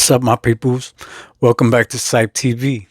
What's up, my peoples? Welcome back to CYPTV.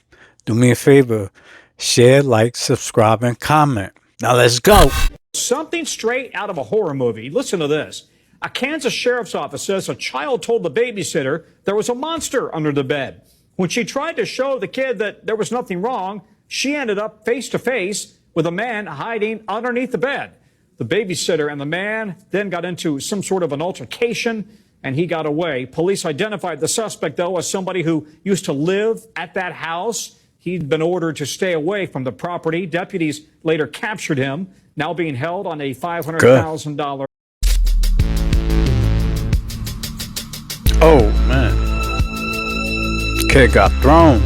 Do me a favor, share, like, subscribe, and comment. Now let's go. Something straight out of a horror movie. Listen to this. A Kansas sheriff's office says a child told the babysitter there was a monster under the bed. When she tried to show the kid that there was nothing wrong, she ended up face to face with a man hiding underneath the bed. The babysitter and the man then got into some sort of an altercation, and he got away. Police identified the suspect, though, as somebody who used to live at that house. He'd been ordered to stay away from the property. Deputies later captured him, now being held on a $500,000. Oh, man. Kid got thrown.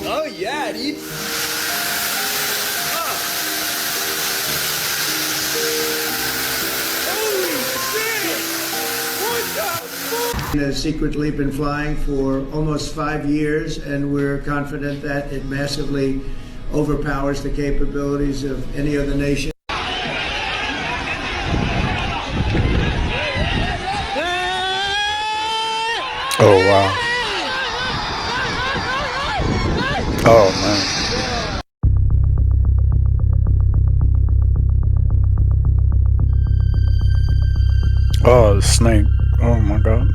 Oh yeah, dude. Has secretly been flying for almost 5 years, and we're confident that it massively overpowers the capabilities of any other nation. Oh, wow. Oh, man. Oh, the snake. Oh, my God.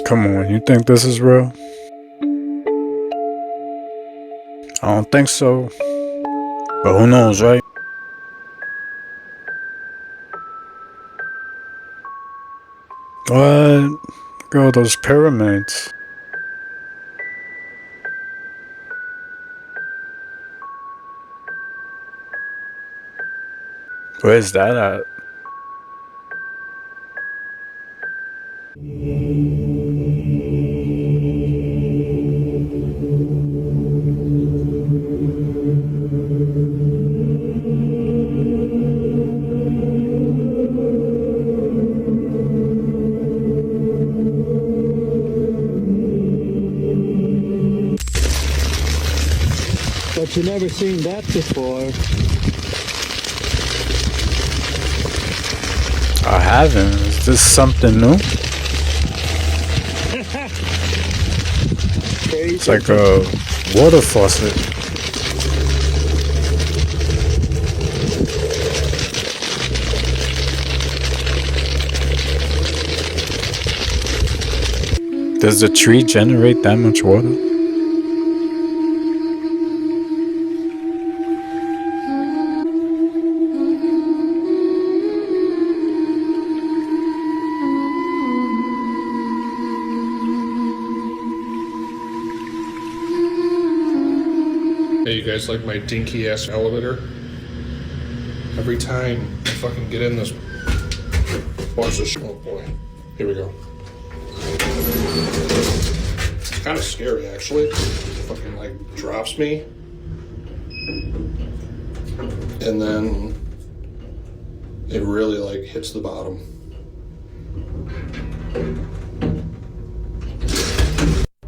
Come on, you think this is real? I don't think so. But who knows, right? What? Girl, those pyramids. Where's that at? But you never seen that before. I haven't. Is this something new? It's like a water faucet. Does the tree generate that much water? Hey, you guys like my dinky ass elevator? Every time I fucking get in this, watch this. Oh boy, here we go. It's kind of scary actually. It fucking like drops me, and then it really like hits the bottom.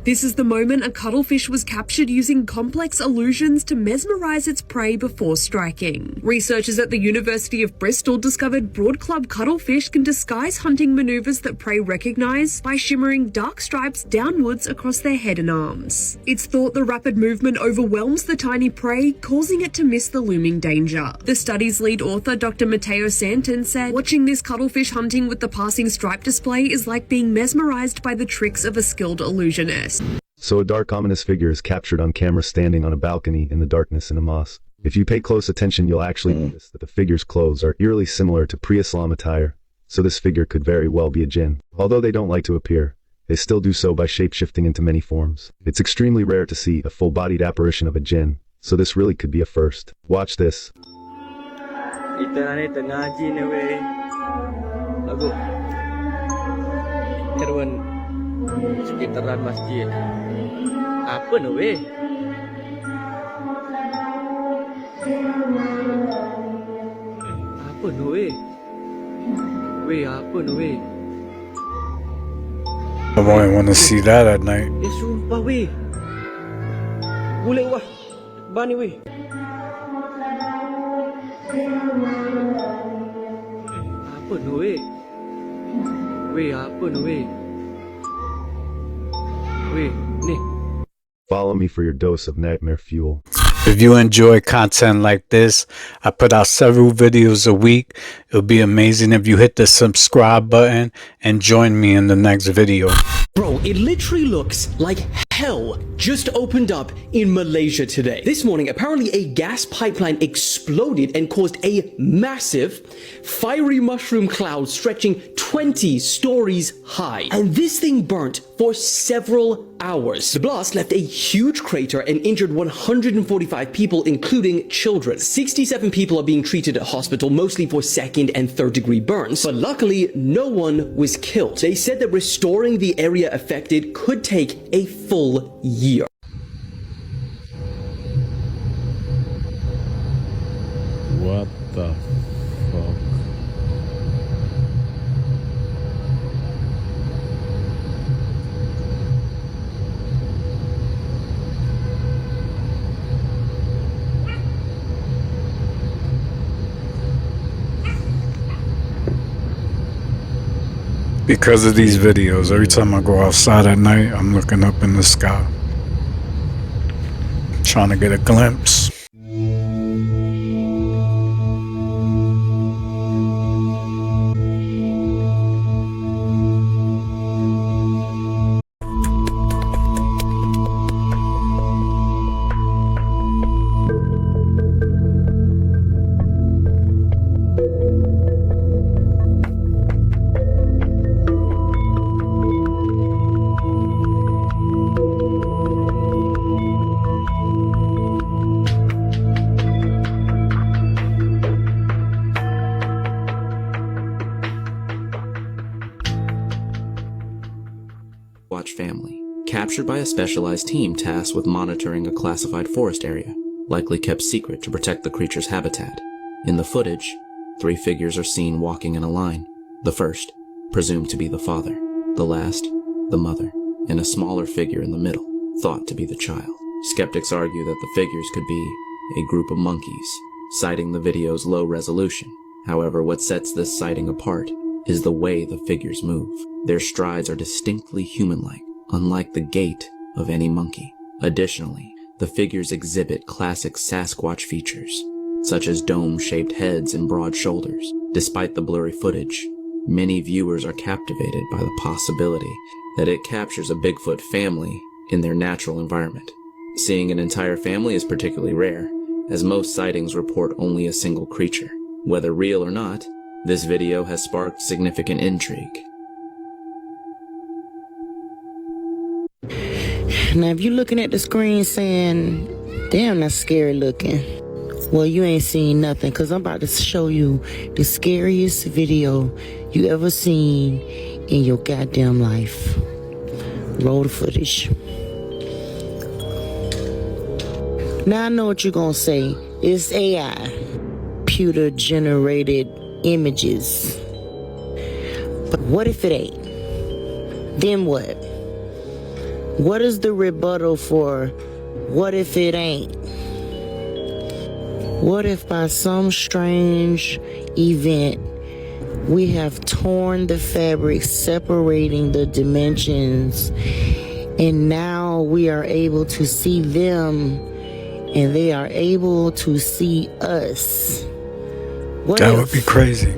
This is the moment a cuttlefish was captured using complex illusions to mesmerize its prey before striking. Researchers at the University of Bristol discovered broad-club cuttlefish can disguise hunting maneuvers that prey recognize by shimmering dark stripes downwards across their head and arms. It's thought the rapid movement overwhelms the tiny prey, causing it to miss the looming danger. The study's lead author, Dr. Matteo Santon, said, "Watching this cuttlefish hunting with the passing stripe display is like being mesmerized by the tricks of a skilled illusionist." So a dark ominous figure is captured on camera standing on a balcony in the darkness in a mosque. If you pay close attention, you'll actually notice that the figure's clothes are eerily similar to pre-Islam attire, so this figure could very well be a jinn. Although they don't like to appear, they still do so by shape-shifting into many forms. It's extremely rare to see a full-bodied apparition of a jinn, so this really could be a first. Watch this. Kita ni tengah ngaji ni weh. Lagu. Heruan sekitaran masjid. Apa ni weh? Apa ni weh? Weh, apa ni weh? I wouldn't want to see that at night. Sumpah weh. Boleh wah. Bani weh. Apa ni weh? Weh, apa ni weh? Weh, ni. Follow me for your dose of nightmare fuel. If you enjoy content like this, I put out several videos a week. It would be amazing if you hit the subscribe button and join me in the next video. Bro, it literally looks like hell just opened up in Malaysia today. This morning, apparently a gas pipeline exploded and caused a massive fiery mushroom cloud stretching 20 stories high. And this thing burnt for several hours. The blast left a huge crater and injured 145 people, including children. 67 people are being treated at hospital, mostly for second and third degree burns. But luckily, no one was killed. They said that restoring the area affected could take a full year. What the fuck? Because of these videos, every time I go outside at night, I'm looking up in the sky, trying to get a glimpse. Watch family, captured by a specialized team tasked with monitoring a classified forest area, likely kept secret to protect the creature's habitat. In the footage, 3 figures are seen walking in a line. The first, presumed to be the father. The last, the mother, and a smaller figure in the middle, thought to be the child. Skeptics argue that the figures could be a group of monkeys, citing the video's low resolution. However, what sets this sighting apart is the way the figures move. Their strides are distinctly human-like, unlike the gait of any monkey. Additionally, the figures exhibit classic Sasquatch features, such as dome-shaped heads and broad shoulders. Despite the blurry footage, many viewers are captivated by the possibility that it captures a Bigfoot family in their natural environment. Seeing an entire family is particularly rare, as most sightings report only a single creature. Whether real or not, this video has sparked significant intrigue. Now, if you're looking at the screen saying, damn, that's scary looking, well, you ain't seen nothing, because I'm about to show you the scariest video you ever seen in your goddamn life. Roll the footage. Now, I know what you're going to say. It's AI. Computer-generated images. But what if it ain't? Then what? What is the rebuttal for what if it ain't? What if by some strange event we have torn the fabric separating the dimensions, and now we are able to see them and they are able to see us? What That if? would be crazy.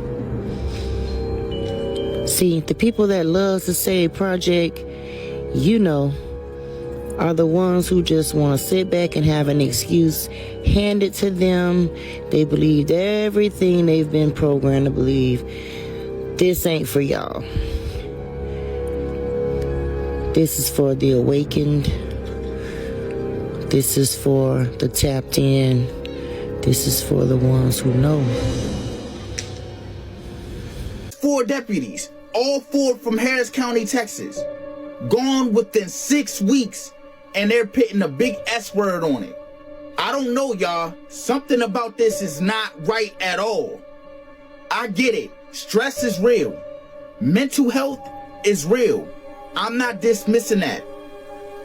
See, the people that love to say project, you know, are the ones who just want to sit back and have an excuse handed to them. They believed everything they've been programmed to believe. This ain't for y'all. This is for the awakened, This is for the tapped in. This is for the ones who know. 4 deputies, all 4 from Harris County, Texas, gone within 6 weeks, and they're putting a big S word on it. I don't know, y'all. Something about this is not right at all. I get it. Stress is real. Mental health is real. I'm not dismissing that.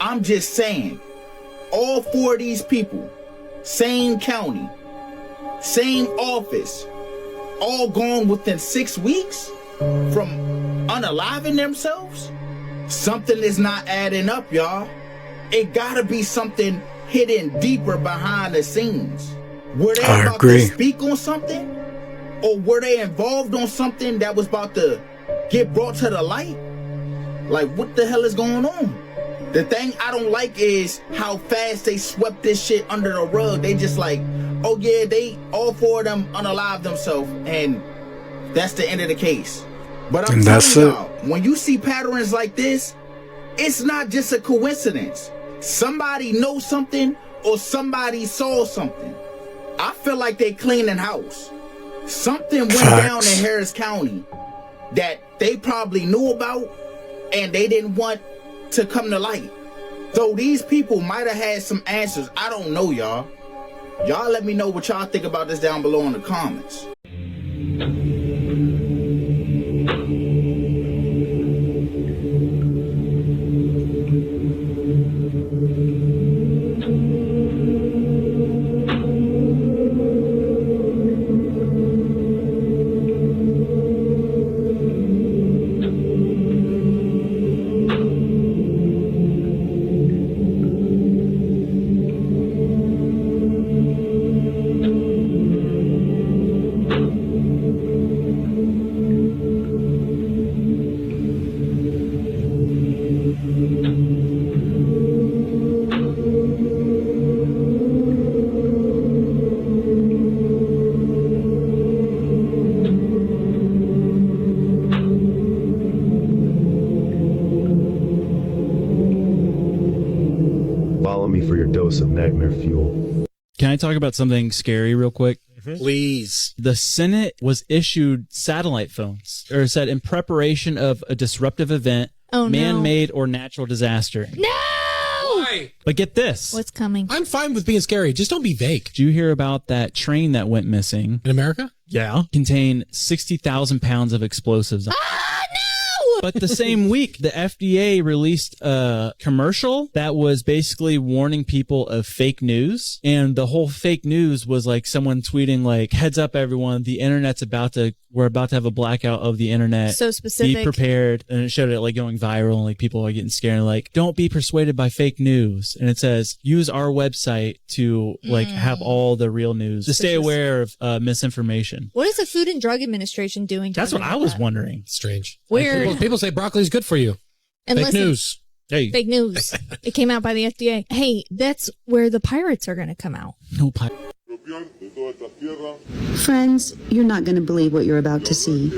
I'm just saying, all 4 of these people, same county, same office, all gone within 6 weeks from unaliving themselves? Something is not adding up, y'all. It gotta be something hidden deeper behind the scenes. Were they about to speak on something? Or were they involved on something that was about to get brought to the light? Like, what the hell is going on? The thing I don't like is how fast they swept this shit under the rug. They just like, oh yeah, they all 4 of them unalived themselves, and that's the end of the case. But I'm telling y'all, when you see patterns like this, it's not just a coincidence. Somebody knows something or somebody saw something. I feel like they cleaning house. Something went down in Harris County that they probably knew about and they didn't want to come to light. So these people might have had some answers. I don't know, y'all. Y'all let me know what y'all think about this down below in the comments. Follow me for your dose of nightmare fuel. Can I talk about something scary real quick? Please. The Senate was issued satellite phones, or said in preparation of a disruptive event, man-made or natural disaster. No! Why? But get this. What's coming? I'm fine with being scary. Just don't be vague. Did you hear about that train that went missing? In America? Yeah. Contained 60,000 pounds of explosives. But the same week, the FDA released a commercial that was basically warning people of fake news. And the whole fake news was like someone tweeting like, heads up, everyone, the internet's we're about to have a blackout of the internet. So specific. Be prepared. And it showed it like going viral and like people are getting scared and like, don't be persuaded by fake news. And it says, use our website to like have all the real news to stay aware of misinformation. What is the Food and Drug Administration doing? That's what I was wondering. Strange. Weird. People say broccoli's good for you. And fake news. Hey. Fake news. It came out by the FDA. Hey, that's where the pirates are going to come out. No pirates. Friends, you're not going to believe what you're about to see.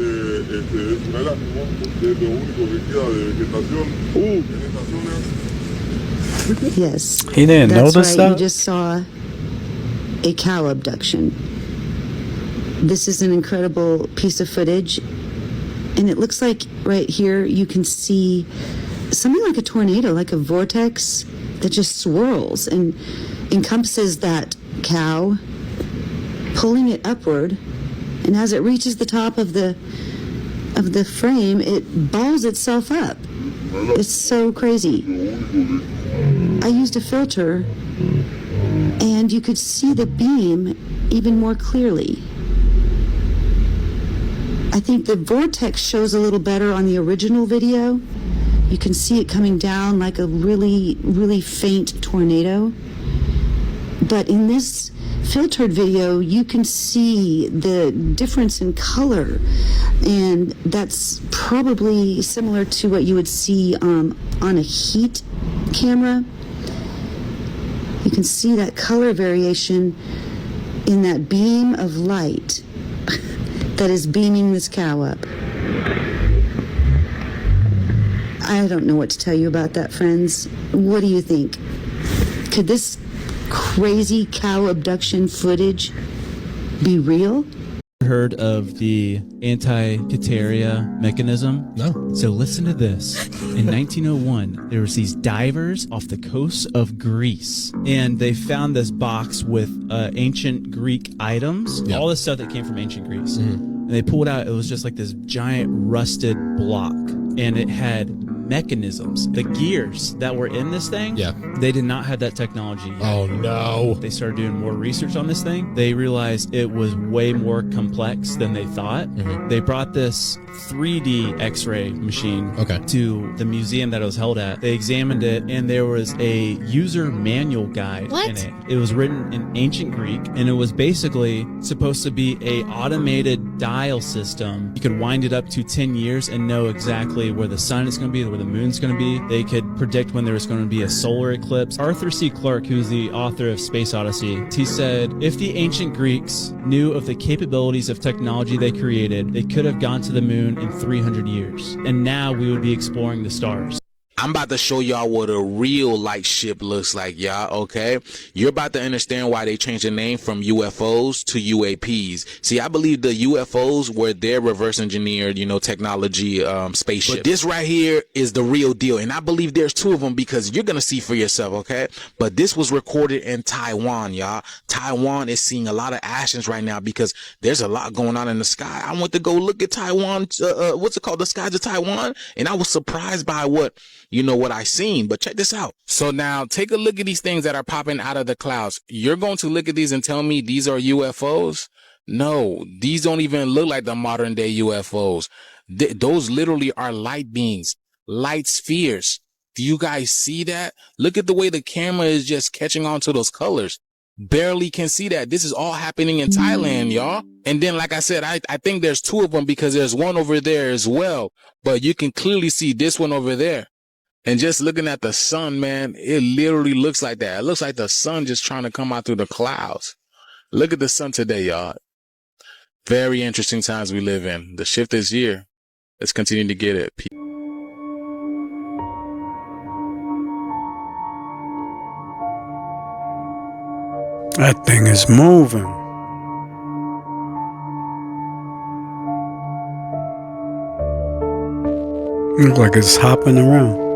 Yes. He didn't notice that? You just saw a cow abduction. This is an incredible piece of footage. And it looks like right here you can see something like a tornado, like a vortex that just swirls and encompasses that cow, pulling it upward. And as it reaches the top of the frame, it balls itself up. It's so crazy. I used a filter and you could see the beam even more clearly. I think the vortex shows a little better on the original video. You can see it coming down like a really, really faint tornado. But in this filtered video, you can see the difference in color. And that's probably similar to what you would see on a heat camera. You can see that color variation in that beam of light that is beaming this cow up. I don't know what to tell you about that, friends. What do you think? Could this crazy cow abduction footage be real? Heard of the anti-Kateria mechanism? No. So listen to this. In 1901, there was these divers off the coast of Greece, and they found this box with ancient Greek items, all this stuff that came from ancient Greece. And they pulled out, it was just like this giant rusted block, and it had mechanisms. The gears that were in this thing, they did not have that technology yet. Oh no. They started doing more research on this thing. They realized it was way more complex than they thought. They brought this 3D X-ray machine to the museum that it was held at. They examined it, and there was a user manual guide in it. It was written in ancient Greek, and it was basically supposed to be a automated dial system. You could wind it up to 10 years and know exactly where the sun is going to be, where the moon's going to be. They could predict when there was going to be a solar eclipse. Arthur C. Clarke, who's the author of Space Odyssey, he said, if the ancient Greeks knew of the capabilities of technology they created, they could have gone to the moon in 300 years. And now we would be exploring the stars. I'm about to show y'all what a real light ship looks like, y'all, okay? You're about to understand why they changed the name from UFOs to UAPs. See, I believe the UFOs were their reverse engineered, you know, technology spaceship. But this right here is the real deal. And I believe there's two of them because you're going to see for yourself, okay? But this was recorded in Taiwan, y'all. Taiwan is seeing a lot of actions right now because there's a lot going on in the sky. I went to go look at Taiwan, what's it called? The skies of Taiwan. And I was surprised by what I seen. But check this out. So now take a look at these things that are popping out of the clouds. You're going to look at these and tell me these are UFOs? No, these don't even look like the modern day UFOs. Those literally are light beings, light spheres. Do you guys see that? Look at the way the camera is just catching on to those colors. Barely can see that. This is all happening in Thailand, y'all. And then, like I said, I think there's two of them because there's one over there as well. But you can clearly see this one over there. And just looking at the sun, man, it literally looks like that. It looks like the sun just trying to come out through the clouds. Look at the sun today, y'all. Very interesting times we live in. The shift is here. Let's continue to get it. That thing is moving. Looks like it's hopping around.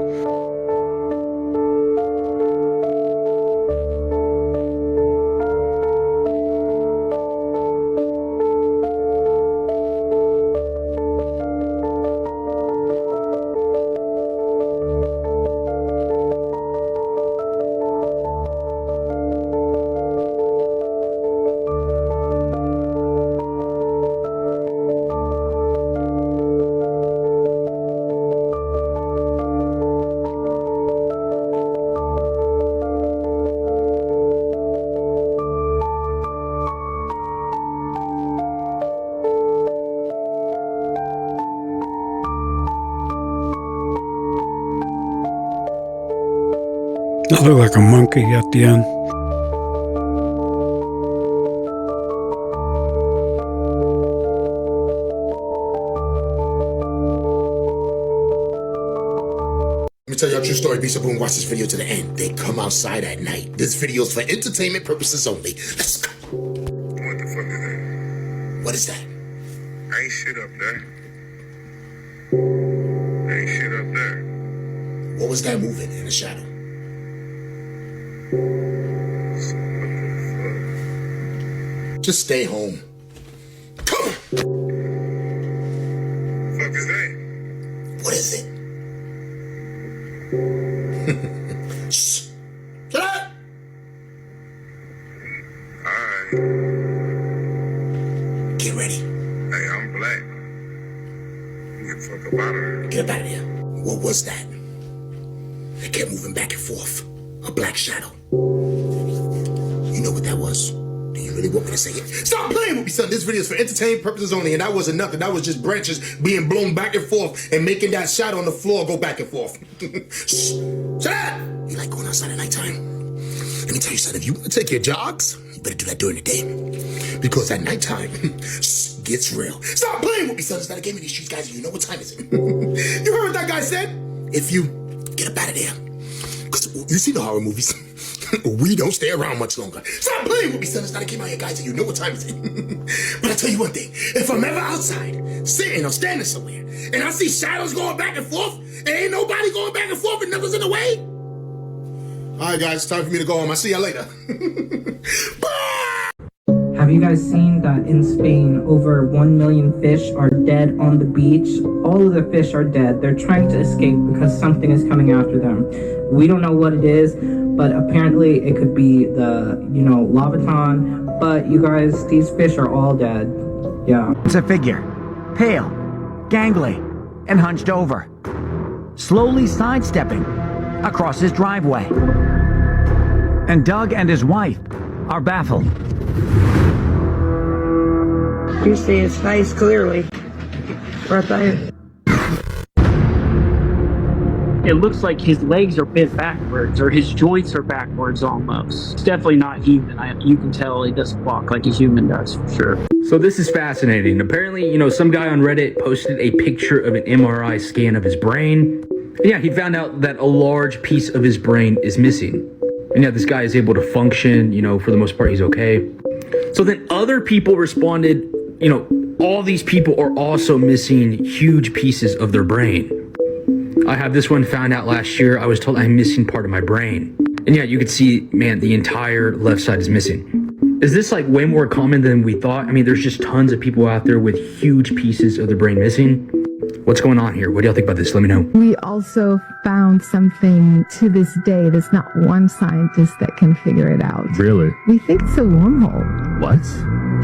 It looked like a monkey at the end. Let me tell y'all a true story. Be so boom, watch this video to the end. They come outside at night. This video's for entertainment purposes only. Let's go. What the fuck is that? What is that? Ain't shit up there. Ain't shit up there. What was that moving in the shadow? Just stay home. Come on. Fuck is that? What is it? Shh. Shut up. Alright. Get ready. Hey, I'm black. Get the fuck up out of here. Get up out of here. What was that? It kept moving back and forth. A black shadow. You know what that was? Do you really want me to say it? Stop playing with me, son. This video is for entertainment purposes only, and that wasn't nothing. That was just branches being blown back and forth and making that shadow on the floor go back and forth. Shh. Shut up! You like going outside at nighttime? Let me tell you, son, if you want to take your jogs, you better do that during the day. Because at nighttime, gets real. Stop playing with me, son. It's not a game in these streets, guys. You know what time is it? You heard what that guy said? If you get up out of there. Because you see the horror movies. We don't stay around much longer. Stop playing with me, son. It's not a game out here, guys, and you know what time it is. But I tell you one thing. If I'm ever outside, sitting or standing somewhere, and I see shadows going back and forth, and ain't nobody going back and forth and nothing's in the way. All right, guys, it's time for me to go home. I'll see y'all later. Have you guys seen that in Spain, over 1 million fish are dead on the beach? All of the fish are dead. They're trying to escape because something is coming after them. We don't know what it is, but apparently it could be the, Leviathan. But you guys, these fish are all dead. Yeah. It's a figure. Pale, gangly, and hunched over. Slowly sidestepping across his driveway. And Doug and his wife are baffled. You see his face clearly. Right there. It looks like his legs are bent backwards, or his joints are backwards almost. It's definitely not human. You can tell he doesn't walk like a human does, for sure. So this is fascinating. Apparently, some guy on Reddit posted a picture of an MRI scan of his brain. And yeah, he found out that a large piece of his brain is missing. And yeah, this guy is able to function, for the most part, he's okay. So then other people responded, all these people are also missing huge pieces of their brain. I have this one found out last year. I was told I'm missing part of my brain. And yeah, you could see, man, the entire left side is missing. Is this like way more common than we thought? I mean, there's just tons of people out there with huge pieces of their brain missing. What's going on here? What do y'all think about this? Let me know. We also found something to this day. There's not one scientist that can figure it out. Really? We think it's a wormhole. What?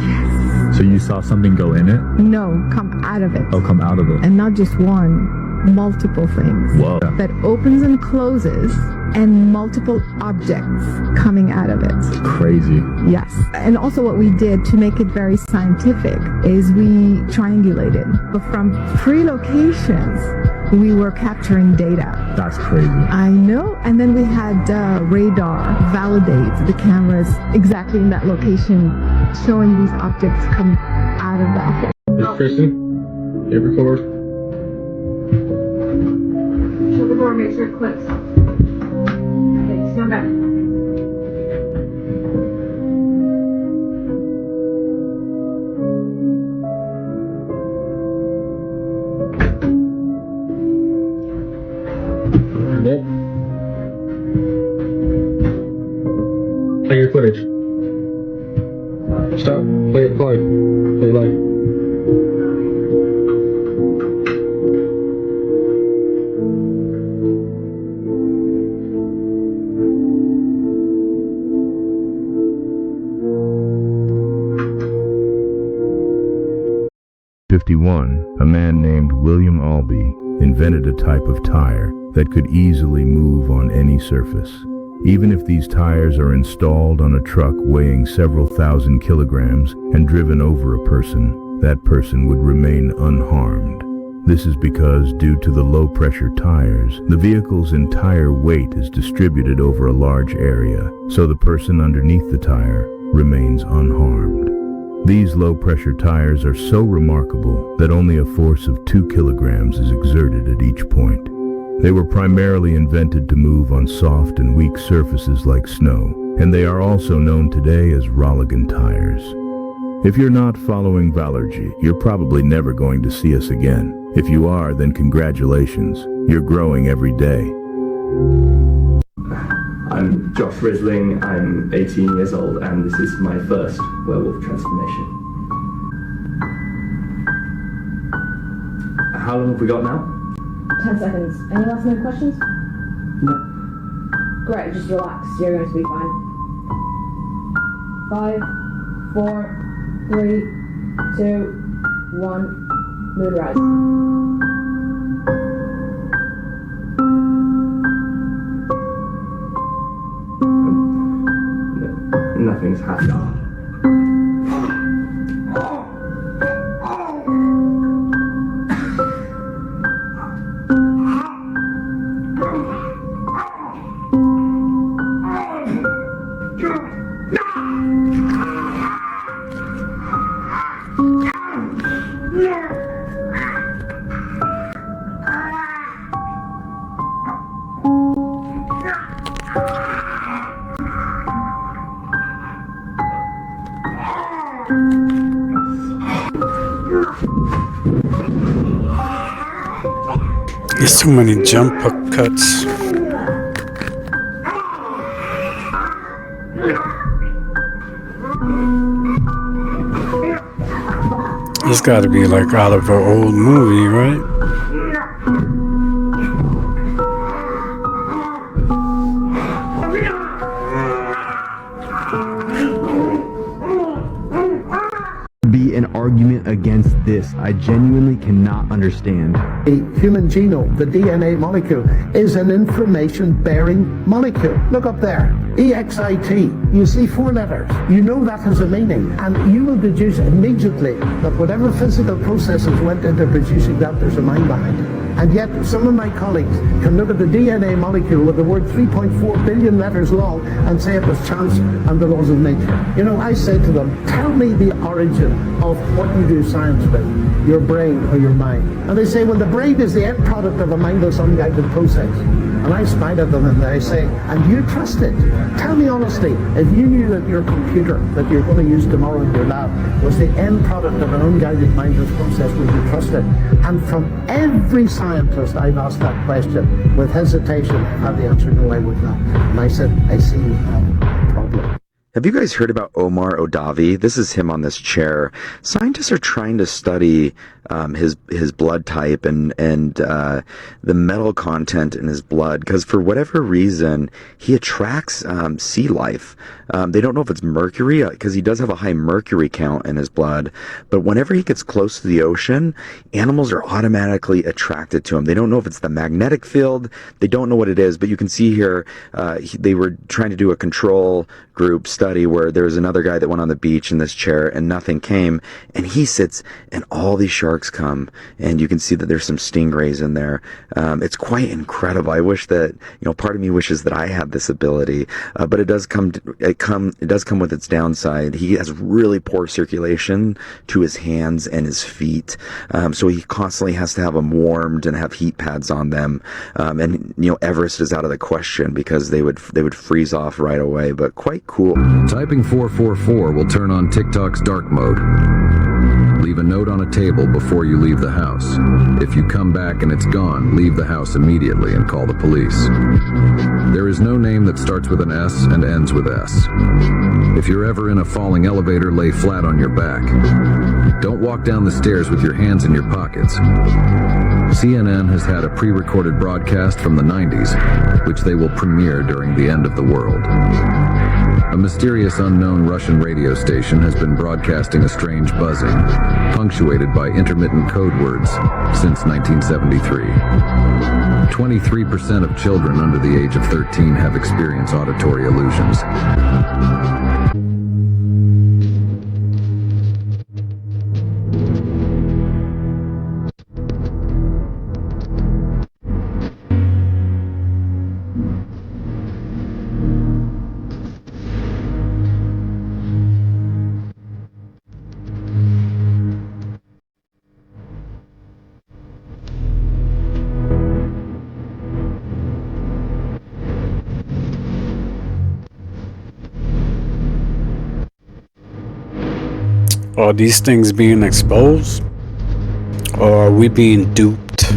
Yes. So you saw something go in it? No, come out of it. Oh, come out of it. And not just one, multiple things. Whoa. That opens and closes, and multiple objects coming out of it. Crazy. Yes. And also what we did to make it very scientific is we triangulated. But from 3 locations, we were capturing data. That's crazy. I know. And then we had radar validate the cameras exactly in that location, showing these objects come out of that hole. Hey, Kristen, hit record. Shut the door, make sure it clicks. Okay, stand back. Yep. Play your footage. Stop. Play it live. Play live. A man named William Albee invented a type of tire that could easily move on any surface. Even if these tires are installed on a truck weighing several thousand kilograms and driven over a person, that person would remain unharmed. This is because, due to the low-pressure tires, the vehicle's entire weight is distributed over a large area, so the person underneath the tire remains unharmed. These low-pressure tires are so remarkable that only a force of 2 kilograms is exerted at each point. They were primarily invented to move on soft and weak surfaces like snow, and they are also known today as Roligan tires. If you're not following Valergy, you're probably never going to see us again. If you are, then congratulations. You're growing every day. I'm Josh Risling, I'm 18 years old, and this is my first werewolf transformation. How long have we got now? 10 seconds. Any last minute questions? No. Great, just relax. You're going to be fine. 5, 4, 3, 2, 1. Moonrise. Nothing's happened. There's too many jump cuts. This got to be like out of an old movie, right? Be an argument against this. I genuinely cannot understand. The human genome, the DNA molecule, is an information-bearing molecule. Look up there, EXIT. You see 4 letters. You know that has a meaning, and you will deduce immediately that whatever physical processes went into producing that, there's a mind behind it. And yet, some of my colleagues can look at the DNA molecule with the word 3.4 billion letters long and say it was chance and the laws of nature. You know, I say to them, tell me the origin of what you do science with, your brain or your mind. And they say, well, the brain is the end product of a mindless, unguided process. And I smile at them and I say, and you trust it? Tell me honestly, if you knew that your computer that you're going to use tomorrow in your lab was the end product of an unguided, mindless process, would you trust it? And from every scientist I've asked that question with hesitation, had the answer, no, I would not. And I said, I see you have a problem. Have you guys heard about Omar Odavi? This is him on this chair. Scientists are trying to study his blood type and the metal content in his blood, because for whatever reason he attracts sea life. They don't know if it's mercury, because he does have a high mercury count in his blood, but whenever he gets close to the ocean, animals are automatically attracted to him. They don't know if it's the magnetic field, they don't know what it is, but you can see here they were trying to do a control group study where there was another guy that went on the beach in this chair and nothing came, and he sits and all these sharks come, and you can see that there's some stingrays in there. It's quite incredible. I wish that, part of me wishes that I had this ability, but it does come with its downside. He has really poor circulation to his hands and his feet, so he constantly has to have them warmed and have heat pads on them, and Everest is out of the question because they would freeze off right away, but quite cool. Typing 444 will turn on TikTok's dark mode. Leave a note on a table before you leave the house. If you come back and it's gone, leave the house immediately and call the police. There is no name that starts with an S and ends with S. If you're ever in a falling elevator, lay flat on your back. Don't walk down the stairs with your hands in your pockets. CNN has had a pre-recorded broadcast from the 90s, which they will premiere during the end of the world. A mysterious unknown Russian radio station has been broadcasting a strange buzzing, punctuated by intermittent code words, since 1973. 23% of children under the age of 13 have experienced auditory illusions. Are these things being exposed? Or are we being duped?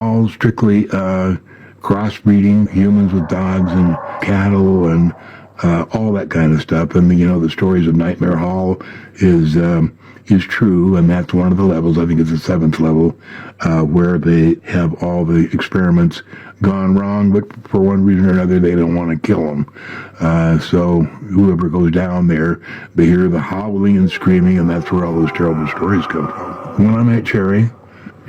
All strictly crossbreeding humans with dogs and cattle and all that kind of stuff. And the stories of Nightmare Hall is true, and that's one of the levels. I think it's the 7th level where they have all the experiments gone wrong, but for one reason or another they don't want to kill them. So whoever goes down there, they hear the howling and screaming, and that's where all those terrible stories come from. When I met Cherry,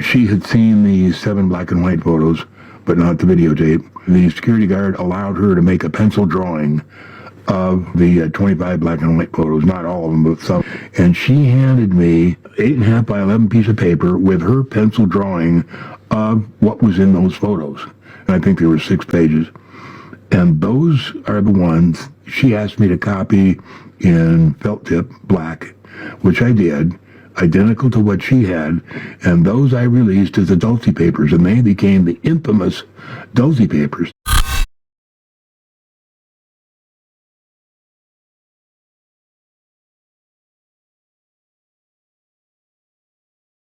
she had seen the 7 black and white photos, but not the videotape. The security guard allowed her to make a pencil drawing of the 25 black and white photos, not all of them, but some. And she handed me 8.5 by 11 piece of paper with her pencil drawing of what was in those photos. And I think there were 6 pages. And those are the ones she asked me to copy in felt tip black, which I did, identical to what she had, and those I released as the Dulcie papers, and they became the infamous Dulcie papers.